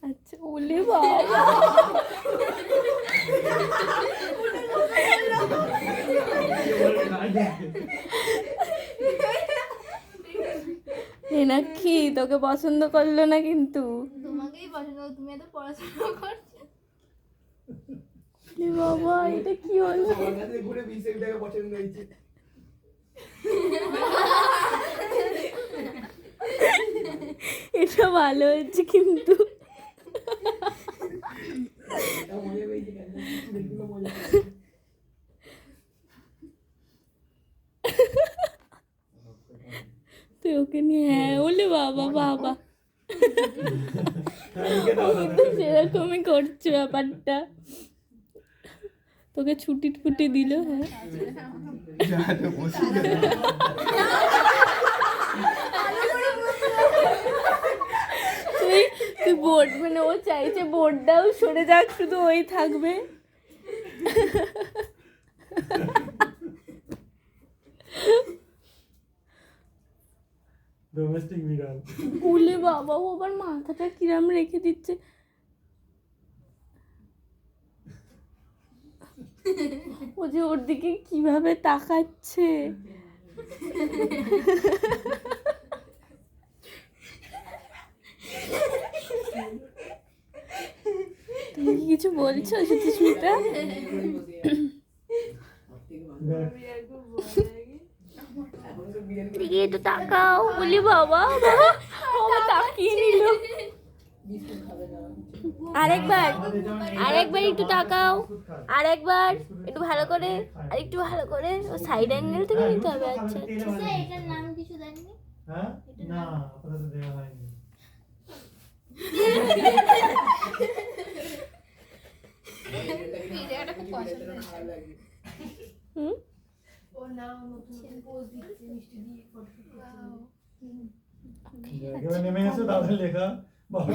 আচ্ছা, ওলে বাবা এনাকি তোকে পছন্দ করলো না কিন্তু তোমাকেই পছন্দ, তুমি এত পড়াশোনা করছো। এ বাবা এটা কি হলো? আমার কাছে ঘুরে 20 টাকা পছন্দ হয়েছে। এটা ভালো হয়েছে কিন্তু এটা মজা পেয়েছি কেন? দেখলো মজা। তুই ওকে নিয়ে হ্যাঁ ওলে বাবা বাবা কিন্তু সেরকমই করছে ব্যাপারটা। তোকে ছুটি ফুটি দিল। হ্যাঁ তুই তুই বোর্ড মানে ও চাইছে বোর্ডটাও সরে যাক, শুধু ওই থাকবে। ডোমেস্টিক বিড়াল। উলে বাবা ও আবার মাথাটা কিরাম রেখে দিচ্ছে। ও যে ওর দিকে কিভাবে তাকাচ্ছে। তুমি কি কিছু বলছো সুচিস্মিতা? দিকে একটু তাকাও। বলি বাবা বাবা তাকিয়ে নিল। আরেকবার আরেকবার একটু তাকাও, আরেকবার একটু ভালো করে, আর একটু ভালো করে। ও সাইড অ্যাঙ্গেল থেকে নিতে হবে। আচ্ছা আচ্ছা, এটার নাম কিছু দেননি? হ্যাঁ না আপাতত দেওয়া হয়নি। এই জায়গাটা খুব পছন্দ হয়েছে। হুম ওর নাম নতুন পোজ দিচ্ছে মিষ্টি দিয়ে ফটো করছে। এবার নেমে এসো, তাদের লেখা বাবা